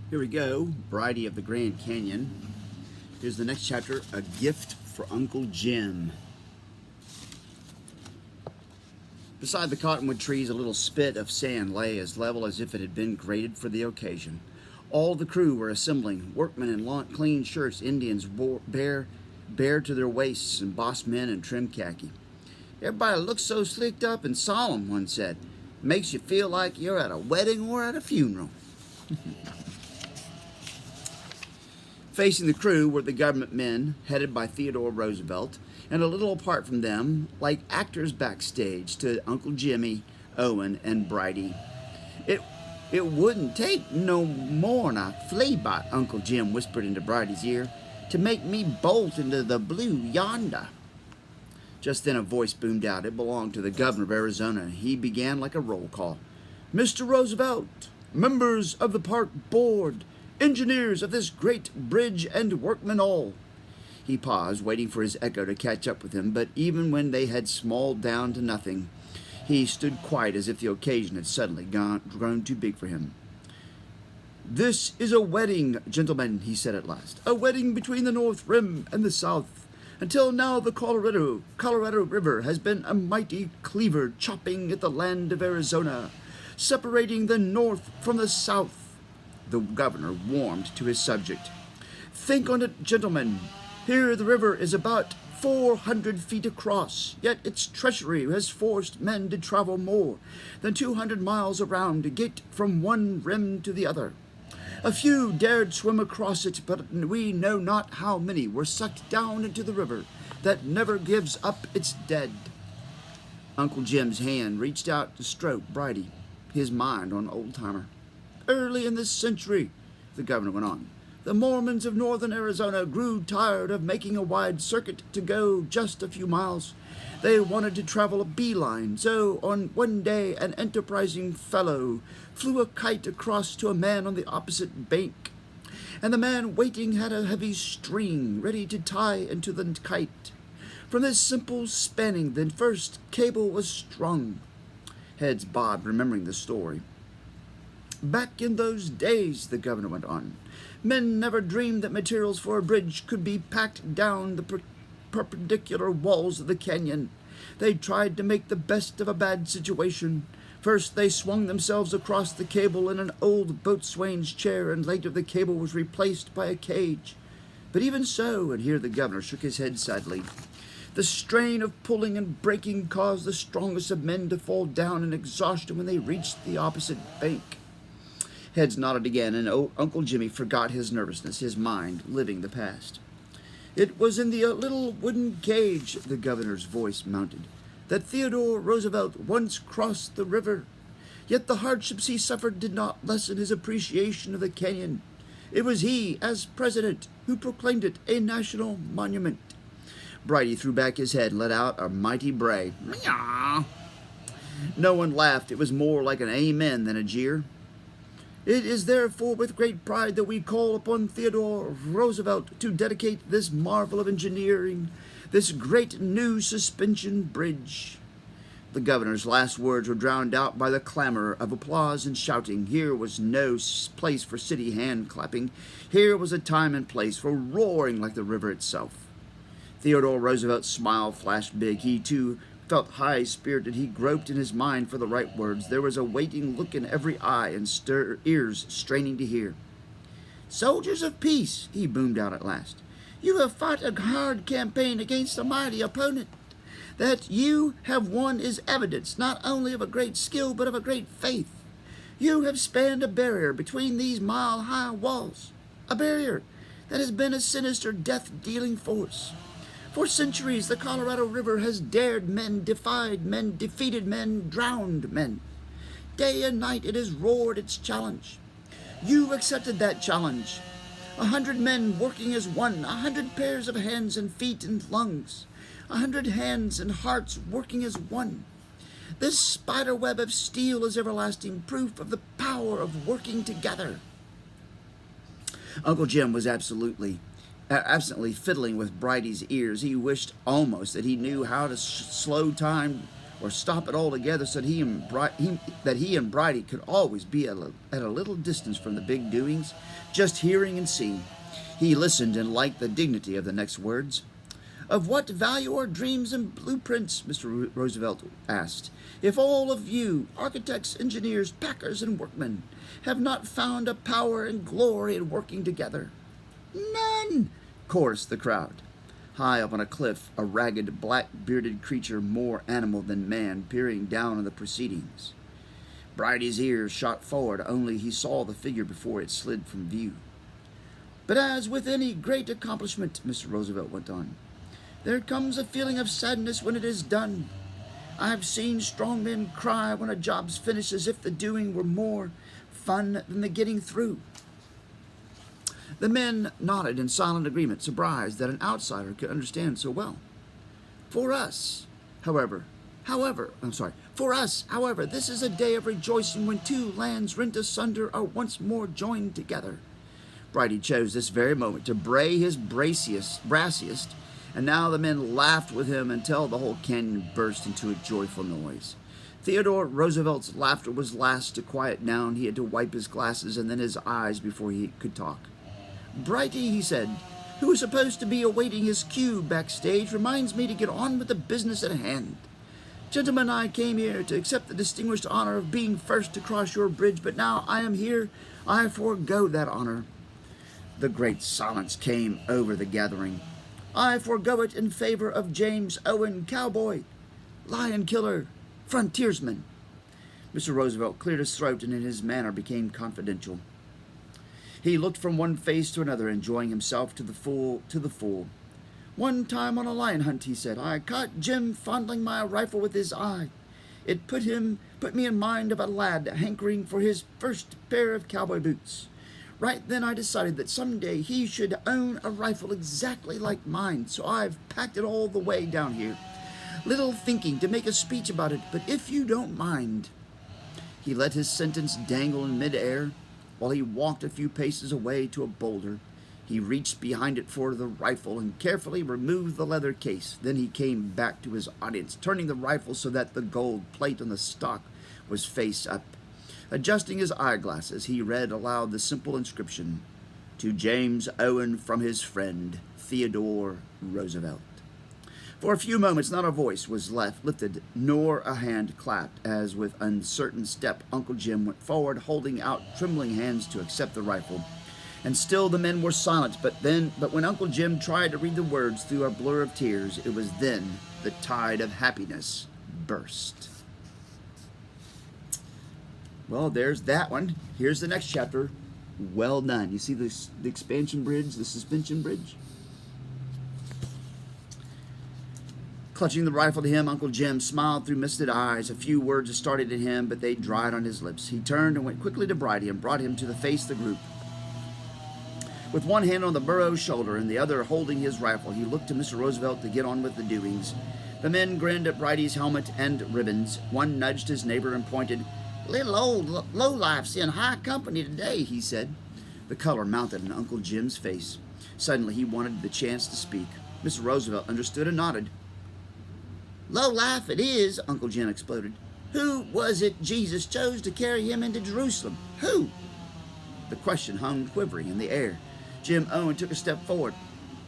Here we go, Brighty of the Grand Canyon. Here's the next chapter, A Gift for Uncle Jim. Beside the cottonwood trees, a little spit of sand lay as level as if it had been graded for the occasion. All the crew were assembling, workmen in clean shirts, Indians bare to their waists, and boss men in trim khaki. "Everybody looks so slicked up and solemn," one said. "Makes you feel like you're at a wedding or at a funeral." Facing the crew were the government men, headed by Theodore Roosevelt, and a little apart from them, like actors backstage, stood Uncle Jimmy, Owen, and Brighty. It wouldn't take no more'n a flea bite," Uncle Jim whispered into Brighty's ear, "to make me bolt into the blue yonder." Just then a voice boomed out. It belonged to the governor of Arizona. He began like a roll call. "Mr. Roosevelt, members of the park board, engineers of this great bridge, and workmen all." He paused, waiting for his echo to catch up with him, but even when they had smalled down to nothing, he stood quiet as if the occasion had suddenly grown too big for him. "This is a wedding, gentlemen," he said at last. "A wedding between the North Rim and the South. Until now the Colorado River has been a mighty cleaver chopping at the land of Arizona, separating the North from the South." The governor warmed to his subject. "Think on it, gentlemen. Here the river is about 400 feet across, yet its treachery has forced men to travel more than 200 miles around to get from one rim to the other. A few dared swim across it, but we know not how many were sucked down into the river that never gives up its dead." Uncle Jim's hand reached out to stroke Brighty, his mind on old-timer. "Early in this century," the governor went on, "the Mormons of northern Arizona grew tired of making a wide circuit to go just a few miles. They wanted to travel a beeline, so on one day an enterprising fellow flew a kite across to a man on the opposite bank, and the man waiting had a heavy string ready to tie into the kite. From this simple spanning, the first cable was strung." Heads bobbed, remembering the story. "Back in those days," the governor went on, "men never dreamed that materials for a bridge could be packed down the perpendicular walls of the canyon. They tried to make the best of a bad situation. First they swung themselves across the cable in an old boatswain's chair, and later the cable was replaced by a cage. But even so," and here the governor shook his head sadly, "the strain of pulling and breaking caused the strongest of men to fall down in exhaustion when they reached the opposite bank." Heads nodded again, and Uncle Jimmy forgot his nervousness, his mind living the past. "It was in the little wooden cage," the governor's voice mounted, "that Theodore Roosevelt once crossed the river. Yet the hardships he suffered did not lessen his appreciation of the canyon. It was he, as president, who proclaimed it a national monument." Brighty threw back his head and let out a mighty bray. Meow. No one laughed. It was more like an amen than a jeer. "It is therefore with great pride that we call upon Theodore Roosevelt to dedicate this marvel of engineering, this great new suspension bridge." The governor's last words were drowned out by the clamor of applause and shouting. Here was no place for city hand-clapping. Here was a time and place for roaring like the river itself. Theodore Roosevelt's smile flashed big. He, too, felt high-spirited. He groped in his mind for the right words. There was a waiting look in every eye and ears straining to hear. "Soldiers of peace," he boomed out at last, "you have fought a hard campaign against a mighty opponent. That you have won is evidence not only of a great skill but of a great faith. You have spanned a barrier between these mile-high walls, a barrier that has been a sinister death-dealing force. For centuries, the Colorado River has dared men, defied men, defeated men, drowned men. Day and night it has roared its challenge. You accepted that challenge. 100 men working as one, 100 pairs of hands and feet and lungs, 100 hands and hearts working as one. This spider web of steel is everlasting proof of the power of working together." Uncle Jim was absently fiddling with Brighty's ears. He wished almost that he knew how to slow time or stop it altogether so that he and Brighty could always be at a little distance from the big doings, just hearing and seeing. He listened and liked the dignity of the next words. "Of what value are dreams and blueprints?" Mr. Roosevelt asked, "if all of you, architects, engineers, packers, and workmen, have not found a power and glory in working together?" "None," chorused the crowd. High up on a cliff, a ragged, black-bearded creature, more animal than man, peering down on the proceedings. Brighty's ears shot forward, only he saw the figure before it slid from view. "But as with any great accomplishment," Mr. Roosevelt went on, "there comes a feeling of sadness when it is done. I have seen strong men cry when a job's finished as if the doing were more fun than the getting through." The men nodded in silent agreement, surprised that an outsider could understand so well. For us, however, this is a day of rejoicing when two lands rent asunder are once more joined together. Brighty chose this very moment to bray his brassiest, and now the men laughed with him until the whole canyon burst into a joyful noise. Theodore Roosevelt's laughter was last to quiet down. He had to wipe his glasses and then his eyes before he could talk. "Brighty," he said, who was supposed to be awaiting his cue backstage, "reminds me to get on with the business at hand. Gentlemen, I came here to accept the distinguished honor of being first to cross your bridge, but now I am here, I forego that honor." The great silence came over the gathering. "I forego it in favor of James Owen, cowboy, lion killer, frontiersman." Mr. Roosevelt cleared his throat, and in his manner became confidential. He looked from one face to another, enjoying himself to the full. "One time on a lion hunt," he said, "I caught Jim fondling my rifle with his eye. It put me in mind of a lad hankering for his first pair of cowboy boots. Right then I decided that someday he should own a rifle exactly like mine, so I've packed it all the way down here. Little thinking to make a speech about it, but if you don't mind." He let his sentence dangle in midair while he walked a few paces away to a boulder. He reached behind it for the rifle and carefully removed the leather case. Then he came back to his audience, turning the rifle so that the gold plate on the stock was face up. Adjusting his eyeglasses, he read aloud the simple inscription, "To James Owen from his friend, Theodore Roosevelt." For a few moments not a voice was lifted, nor a hand clapped, as with uncertain step Uncle Jim went forward, holding out trembling hands to accept the rifle. And still the men were silent, but when Uncle Jim tried to read the words through a blur of tears, it was then the tide of happiness burst. Well, there's that one. Here's the next chapter. Well done. You see the expansion bridge, the suspension bridge? Clutching the rifle to him, Uncle Jim smiled through misted eyes. A few words started in him, but they dried on his lips. He turned and went quickly to Brighty and brought him to the face of the group. With one hand on the burro's shoulder and the other holding his rifle, he looked to Mr. Roosevelt to get on with the doings. The men grinned at Brighty's helmet and ribbons. One nudged his neighbor and pointed. "Little old lowlife's in high company today," he said. The color mounted in Uncle Jim's face. Suddenly he wanted the chance to speak. Mr. Roosevelt understood and nodded. "Low life it is," Uncle Jim exploded. "Who was it Jesus chose to carry him into Jerusalem? Who?" The question hung quivering in the air. Jim Owen took a step forward.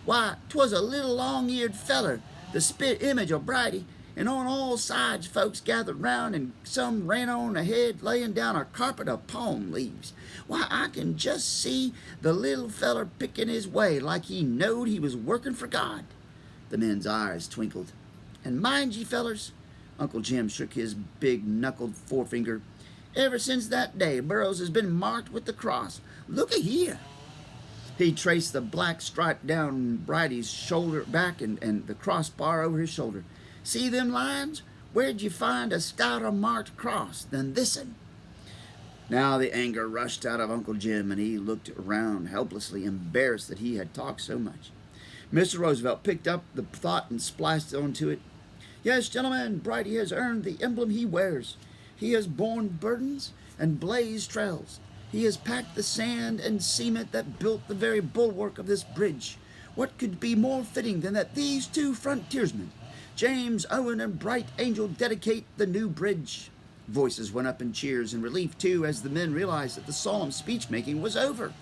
"Why, 'twas a little long-eared feller, the spit image of Brighty, and on all sides folks gathered round, and some ran on ahead, laying down a carpet of palm leaves. Why, I can just see the little feller picking his way like he knowed he was working for God." The men's eyes twinkled. "And mind ye, fellers," Uncle Jim shook his big knuckled forefinger, "ever since that day, Burroughs has been marked with the cross. Look a here." He traced the black stripe down Brighty's shoulder back and the crossbar over his shoulder. "See them lines? Where'd you find a stouter marked cross than this'n?" Now the anger rushed out of Uncle Jim, and he looked around helplessly, embarrassed that he had talked so much. Mr. Roosevelt picked up the thought and spliced onto it. "Yes, gentlemen, Brighty has earned the emblem he wears. He has borne burdens and blazed trails. He has packed the sand and cement that built the very bulwark of this bridge. What could be more fitting than that these two frontiersmen James, Owen, and Bright Angel dedicate the new bridge. Voices went up in cheers and relief, too, as the men realized that the solemn speech-making was over.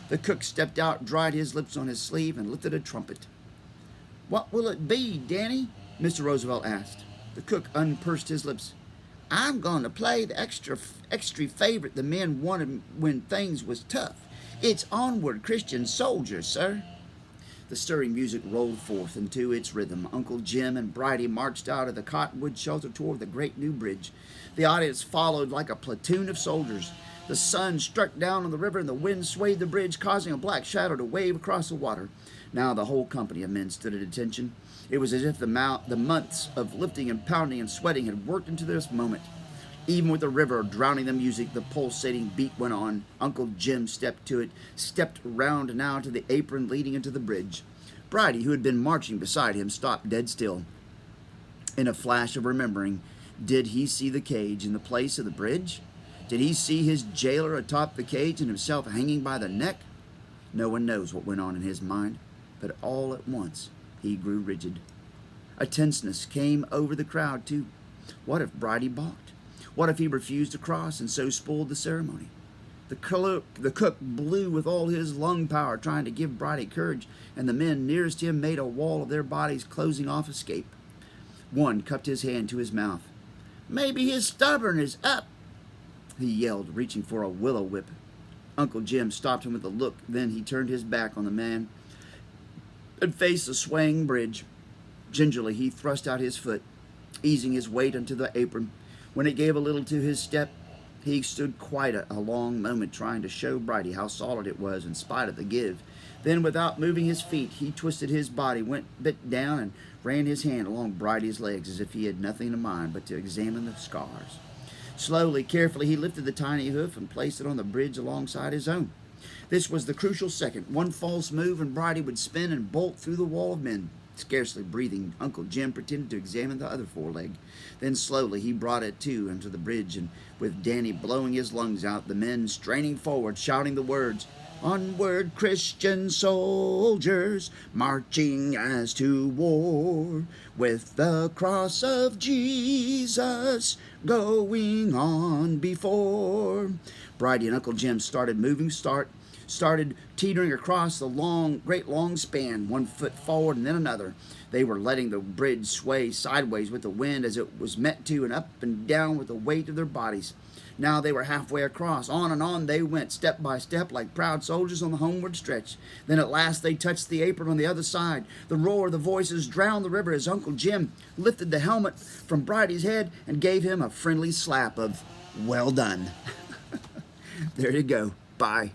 The cook stepped out, dried his lips on his sleeve, and lifted a trumpet. "What will it be, Danny?" Mr. Roosevelt asked. The cook unpursed his lips. "I'm going to play the extra favorite the men wanted when things was tough. It's Onward, Christian Soldiers, sir." The stirring music rolled forth into its rhythm. Uncle Jim and Brighty marched out of the cottonwood shelter toward the great new bridge. The audience followed like a platoon of soldiers. The sun struck down on the river, and the wind swayed the bridge, causing a black shadow to wave across the water. Now the whole company of men stood at attention. It was as if the months of lifting and pounding and sweating had worked into this moment. Even with the river drowning the music, the pulsating beat went on. Uncle Jim stepped to it, stepped round now to the apron leading into the bridge. Brighty, who had been marching beside him, stopped dead still. In a flash of remembering, did he see the cage in the place of the bridge? Did he see his jailer atop the cage and himself hanging by the neck? No one knows what went on in his mind, but all at once he grew rigid. A tenseness came over the crowd, too. What if Brighty balked? What if he refused to cross and so spoiled the ceremony? The cook blew with all his lung power, trying to give Brighty courage, and the men nearest him made a wall of their bodies, closing off escape. One cupped his hand to his mouth. "Maybe his stubborn is up," he yelled, reaching for a willow whip. Uncle Jim stopped him with a look. Then he turned his back on the man and faced the swaying bridge. Gingerly he thrust out his foot, easing his weight onto the apron. When it gave a little to his step, he stood quite a long moment, trying to show Brighty how solid it was in spite of the give. Then, without moving his feet, he twisted his body, went bit down, and ran his hand along Brighty's legs as if he had nothing in mind but to examine the scars. Slowly, carefully, he lifted the tiny hoof and placed it on the bridge alongside his own. This was the crucial second. One false move and Brighty would spin and bolt through the wall of men. Scarcely breathing, Uncle Jim pretended to examine the other foreleg. Then slowly he brought it too into the bridge, and with Danny blowing his lungs out, the men straining forward, shouting the words, "Onward, Christian soldiers, marching as to war, with the cross of Jesus going on before." Brighty and Uncle Jim started moving, started teetering across the great long span, one foot forward and then another. They were letting the bridge sway sideways with the wind as it was meant to, and up and down with the weight of their bodies. Now they were halfway across. On and on they went, step by step, like proud soldiers on the homeward stretch. Then at last they touched the apron on the other side. The roar of the voices drowned the river as Uncle Jim lifted the helmet from Brighty's head and gave him a friendly slap of, "Well done." There you go. Bye.